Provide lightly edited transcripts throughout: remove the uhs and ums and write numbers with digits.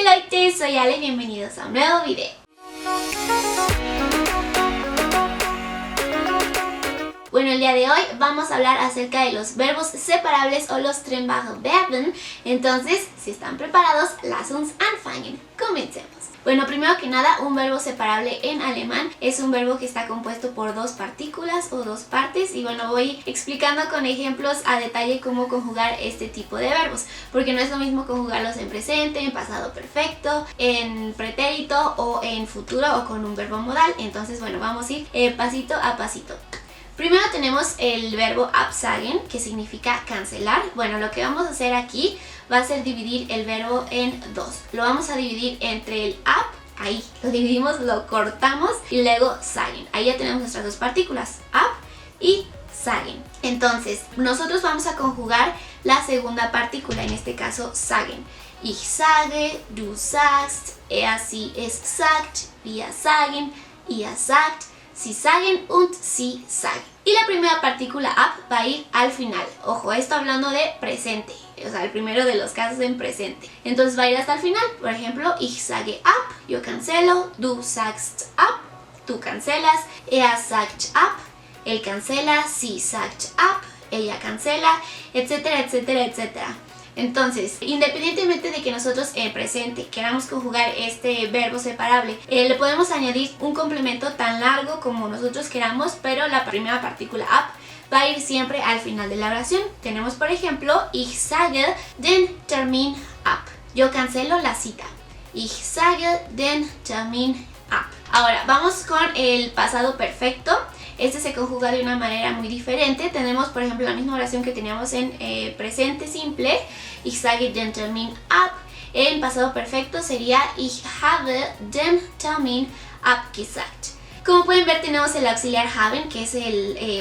Leute, soy Ale y bienvenidos a un nuevo video. Bueno, el día de hoy vamos a hablar acerca de los verbos separables o los trennbare Verben. Entonces, si están preparados, lass uns anfangen. Comencemos. Bueno, primero que nada, un verbo separable en alemán es un verbo que está compuesto por dos partículas o dos partes. Y bueno, voy explicando con ejemplos a detalle cómo conjugar este tipo de verbos, porque no es lo mismo conjugarlos en presente, en pasado perfecto, en pretérito o en futuro o con un verbo modal. Entonces, bueno, vamos a ir pasito a pasito. Primero tenemos el verbo absagen, que significa cancelar. Bueno, lo que vamos a hacer aquí va a ser dividir el verbo en dos. Lo vamos a dividir entre el ab, ahí lo dividimos, lo cortamos, y luego sagen. Ahí ya tenemos nuestras dos partículas, ab y sagen. Entonces, nosotros vamos a conjugar la segunda partícula, en este caso sagen. Ich sage, du sagst, sie es sagt, wir sagen, ihr sagt, Sie sagen und sie sagen. Y la primera partícula ab va a ir al final. Ojo, esto hablando de presente. O sea, el primero de los casos en presente. Entonces va a ir hasta el final. Por ejemplo, ich sage ab, yo cancelo. Du sagst ab, tú cancelas. Sagt ab, él cancela. Sie sagt ab, ella cancela. Etcétera, etcétera, etcétera. Entonces, independientemente de que nosotros en presente queramos conjugar este verbo separable, le podemos añadir un complemento tan largo como nosotros queramos, pero la primera partícula ab va a ir siempre al final de la oración. Tenemos, por ejemplo, ich sage den Termin ab. Yo cancelo la cita. Ich sage den Termin ab. Ahora, vamos con el pasado perfecto. Este se conjuga de una manera muy diferente. Tenemos, por ejemplo, la misma oración que teníamos en presente simple. Ich sage den Termin ab. En pasado perfecto sería Ich habe den Termin abgesagt. Como pueden ver, tenemos el auxiliar haben, que es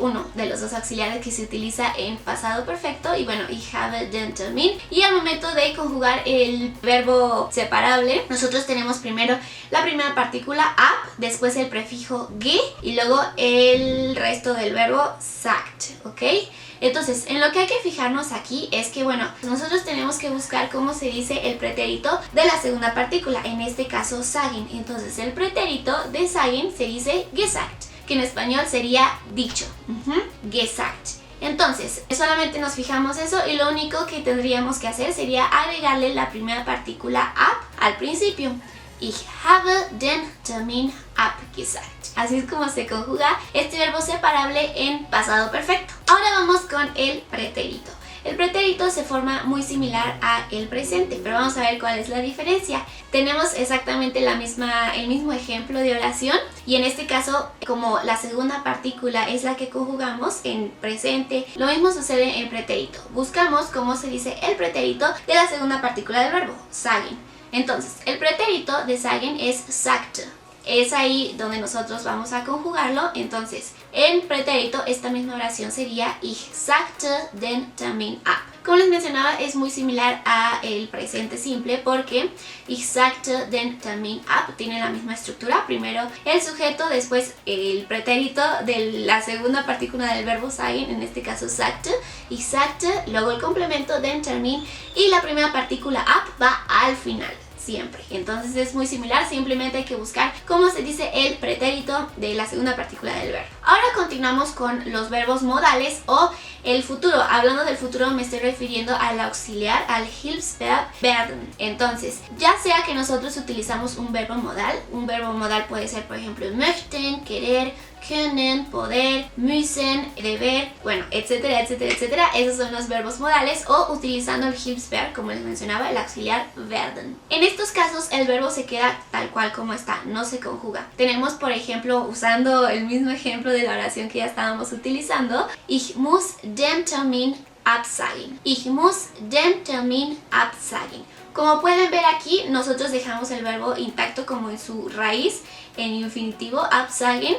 uno de los dos auxiliares que se utiliza en pasado perfecto. Y bueno, ich habe den Termin. Y al momento de conjugar el verbo separable, nosotros tenemos primero la primera partícula ab, después el prefijo ge y luego el resto del verbo sagt, ¿ok? Entonces, en lo que hay que fijarnos aquí es que, bueno, nosotros tenemos que buscar cómo se dice el pretérito de la segunda partícula, en este caso sagen. Entonces, el pretérito de sagen se dice gesagt, que en español sería dicho, gesagt. Entonces, solamente nos fijamos eso y lo único que tendríamos que hacer sería agregarle la primera partícula ab al principio. Ich habe den Termin abgesagt. Así es como se conjuga este verbo separable en pasado perfecto. Ahora vamos con el pretérito. El pretérito se forma muy similar a el presente, pero vamos a ver cuál es la diferencia. Tenemos exactamente el mismo ejemplo de oración y en este caso, como la segunda partícula es la que conjugamos en presente, lo mismo sucede en pretérito. Buscamos cómo se dice el pretérito de la segunda partícula del verbo, sagen. Entonces, el pretérito de sagen es sagte. Es ahí donde nosotros vamos a conjugarlo. Entonces, en pretérito, esta misma oración sería Ich sagte den Termin ab. Como les mencionaba, es muy similar a el presente simple porque Ich sagte den Termin ab tiene la misma estructura. Primero el sujeto, después el pretérito de la segunda partícula del verbo sagen, en este caso sagte, Ich sagte, luego el complemento den Termin y la primera partícula ab va al final. Siempre. Entonces es muy similar, simplemente hay que buscar cómo se dice el pretérito de la segunda partícula del verbo. Ahora continuamos con los verbos modales o el futuro. Hablando del futuro me estoy refiriendo al auxiliar, al Hilfsverb werden. Entonces, ya sea que nosotros utilizamos un verbo modal puede ser, por ejemplo, möchten, querer, können, poder, müssen, deber, bueno, etcétera, etcétera, etcétera. Esos son los verbos modales o utilizando el Hilfsverb, como les mencionaba, el auxiliar werden. En estos casos el verbo se queda tal cual como está, no se conjuga. Tenemos, por ejemplo, usando el mismo ejemplo de la oración que ya estábamos utilizando, Ich muss den Termin absagen. Ich muss den Termin absagen. Como pueden ver aquí, nosotros dejamos el verbo intacto como en su raíz, en infinitivo, absagen.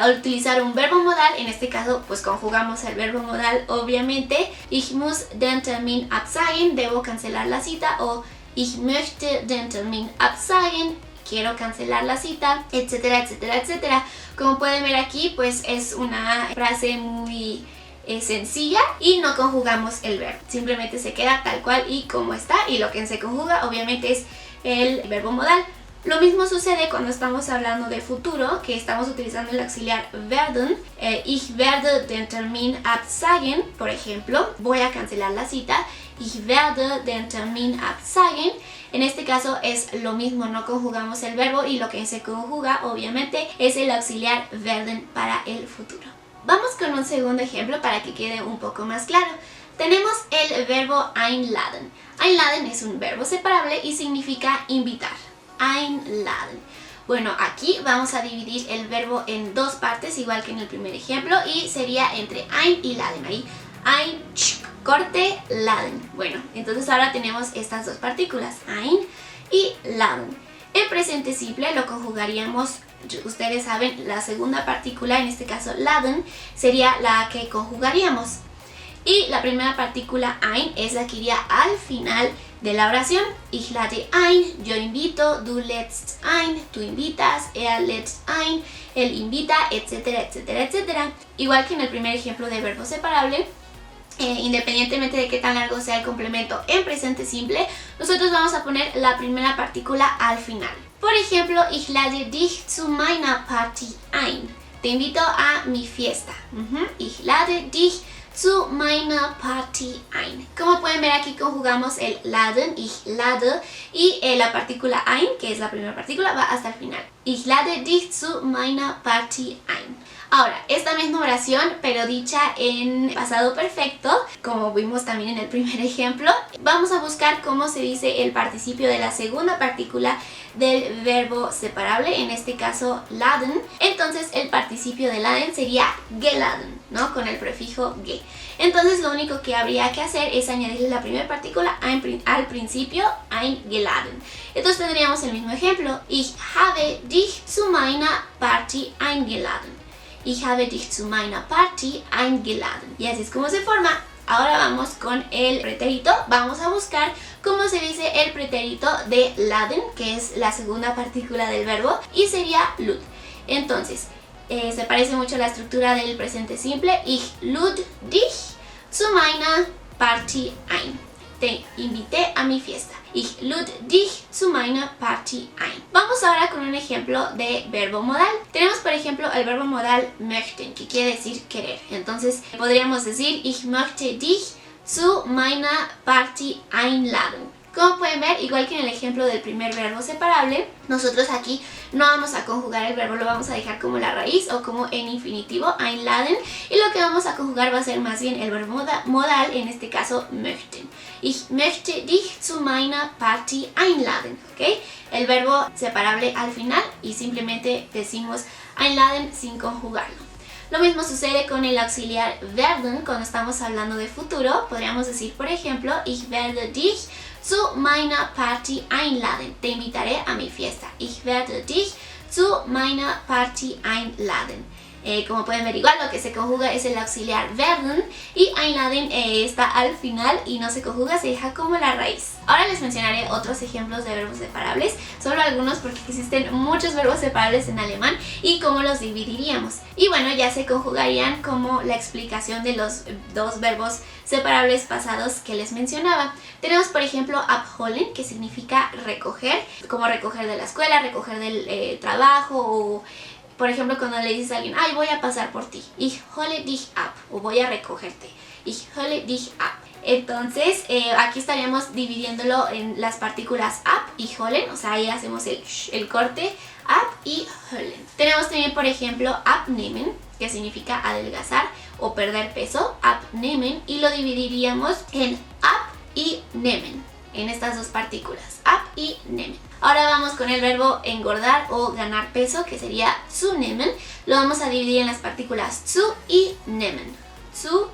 Al utilizar un verbo modal, en este caso pues conjugamos el verbo modal obviamente. Ich muss den Termin absagen, debo cancelar la cita, o Ich möchte den Termin absagen, quiero cancelar la cita, etcétera, etcétera, etcétera. Como pueden ver aquí, pues es una frase muy sencilla y no conjugamos el verbo, simplemente se queda tal cual y como está, y lo que se conjuga obviamente es el verbo modal. Lo mismo sucede cuando estamos hablando de futuro, que estamos utilizando el auxiliar werden. Ich werde den Termin absagen, por ejemplo, voy a cancelar la cita. Ich werde den Termin absagen. En este caso es lo mismo, no conjugamos el verbo y lo que se conjuga obviamente es el auxiliar werden para el futuro. Vamos con un segundo ejemplo para que quede un poco más claro. Tenemos el verbo einladen. Einladen es un verbo separable y significa invitar. Einladen. Bueno, aquí vamos a dividir el verbo en dos partes, igual que en el primer ejemplo, y sería entre ein y laden. Ahí, ein, corte, laden. Bueno, entonces ahora tenemos estas dos partículas, ein y laden. En presente simple lo conjugaríamos, ustedes saben, la segunda partícula, en este caso laden, sería la que conjugaríamos. Y la primera partícula ein es la que iría al final de la oración. Ich lade ein, yo invito, du lädst ein, tú invitas, lädt ein, él invita, etcétera, etcétera, etcétera. Igual que en el primer ejemplo de verbo separable, independientemente de qué tan largo sea el complemento en presente simple, nosotros vamos a poner la primera partícula al final. Por ejemplo, ich lade dich zu meiner Party ein. Te invito a mi fiesta. Ich lade dich zu meiner Party ein. Como pueden ver, aquí conjugamos el laden, ich lade, y la partícula ein, que es la primera partícula, va hasta el final. Ich lade dich zu meiner Party ein. Ahora, esta misma oración, pero dicha en pasado perfecto, como vimos también en el primer ejemplo, vamos a buscar cómo se dice el participio de la segunda partícula del verbo separable, en este caso laden. Entonces el participio de laden sería geladen, ¿no? Con el prefijo ge. Entonces lo único que habría que hacer es añadirle la primera partícula al principio, eingeladen. Entonces tendríamos el mismo ejemplo. Ich habe dich zu meiner Party eingeladen. Ich habe dich zu meiner Party eingeladen. Y así es como se forma. Ahora vamos con el pretérito. Vamos a buscar cómo se dice el pretérito de laden, que es la segunda partícula del verbo, y sería lud. Entonces, se parece mucho a la estructura del presente simple. Ich lud dich zu meiner Party ein. Te invité a mi fiesta. Ich lud dich zu meiner Party ein. Vamos ahora con un ejemplo de verbo modal. Tenemos, por ejemplo, el verbo modal möchten, que quiere decir querer. Entonces, podríamos decir, ich möchte dich zu meiner Party einladen. Como pueden ver, igual que en el ejemplo del primer verbo separable, nosotros aquí no vamos a conjugar el verbo, lo vamos a dejar como la raíz o como en infinitivo, einladen, y lo que vamos a conjugar va a ser más bien el verbo modal, en este caso möchten. Ich möchte dich zu meiner Party einladen, ¿ok? El verbo separable al final y simplemente decimos einladen sin conjugarlo. Lo mismo sucede con el auxiliar werden cuando estamos hablando de futuro. Podríamos decir, por ejemplo, ich werde dich zu meiner Party einladen. Te invitaré a mi fiesta. Ich werde dich zu meiner Party einladen. Como pueden ver, igual lo que se conjuga es el auxiliar werden y einladen está al final y no se conjuga, se deja como la raíz. Ahora les mencionaré otros ejemplos de verbos separables, solo algunos porque existen muchos verbos separables en alemán y cómo los dividiríamos. Y bueno, ya se conjugarían como la explicación de los dos verbos separables pasados que les mencionaba. Tenemos, por ejemplo, abholen, que significa recoger, como recoger de la escuela, recoger del trabajo, o por ejemplo, cuando le dices a alguien, ay, voy a pasar por ti, ich hole dich ab, o voy a recogerte, ich hole dich ab. Entonces, aquí estaríamos dividiéndolo en las partículas ab y holen, o sea, ahí hacemos el corte, ab y holen. Tenemos también, por ejemplo, abnehmen, que significa adelgazar o perder peso, abnehmen, y lo dividiríamos en ab y nehmen, en estas dos partículas, ab y nehmen. Ahora vamos con el verbo engordar o ganar peso, que sería zunehmen. Lo vamos a dividir en las partículas zu y nehmen. Zu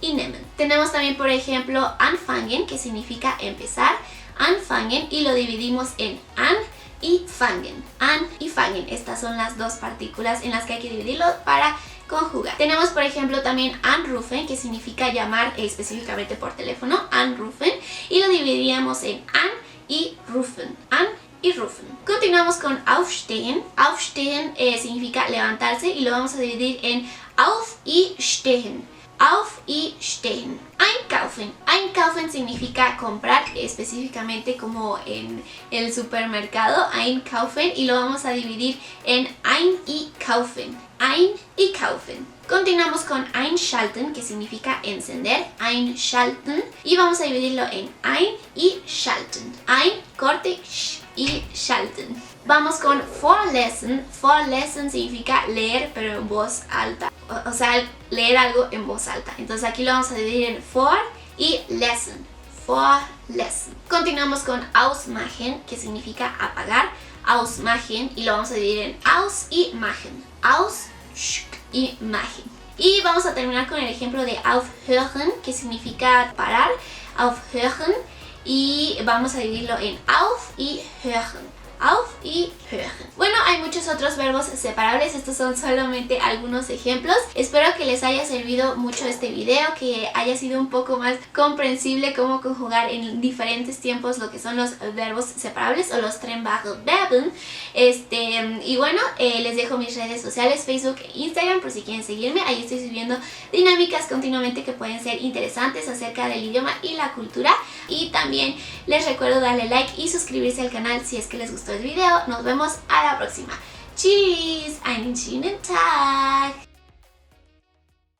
y nehmen. Tenemos también, por ejemplo, anfangen, que significa empezar. Anfangen, y lo dividimos en an y fangen. An y fangen. Estas son las dos partículas en las que hay que dividirlo para conjugar. Tenemos, por ejemplo, también anrufen, que significa llamar específicamente por teléfono. Anrufen, y lo dividiríamos en an y rufen. An y rufen. Continuamos con aufstehen. Aufstehen significa levantarse y lo vamos a dividir en auf y stehen. auf y stehen. Einkaufen. Einkaufen significa comprar, específicamente como en el supermercado, einkaufen, y lo vamos a dividir en ein y kaufen. Ein y kaufen. Continuamos con einschalten, que significa encender, einschalten, y vamos a dividirlo en ein y schalten. Ein, corte, sh, y schalten. Vamos con vorlesen. Vorlesen significa leer, pero en voz alta. O sea, leer algo en voz alta. Entonces aquí lo vamos a dividir en vor y lesen. Vorlesen. Continuamos con ausmachen, que significa apagar. Ausmachen, y lo vamos a dividir en aus y machen. Aus y machen. Y vamos a terminar con el ejemplo de aufhören, que significa parar. Aufhören, y vamos a dividirlo en auf y hören. Auf y hören. Bueno, hay muchos otros verbos separables, estos son solamente algunos ejemplos. Espero que les haya servido mucho este video, que haya sido un poco más comprensible cómo conjugar en diferentes tiempos lo que son los verbos separables o los trennbare Verben. Y bueno, les dejo mis redes sociales, Facebook e Instagram, por si quieren seguirme. Ahí estoy subiendo dinámicas continuamente que pueden ser interesantes acerca del idioma y la cultura. Y también les recuerdo darle like y suscribirse al canal si es que les gustó el video. Nos vemos a la próxima. Tschüss, einen schönen Tag.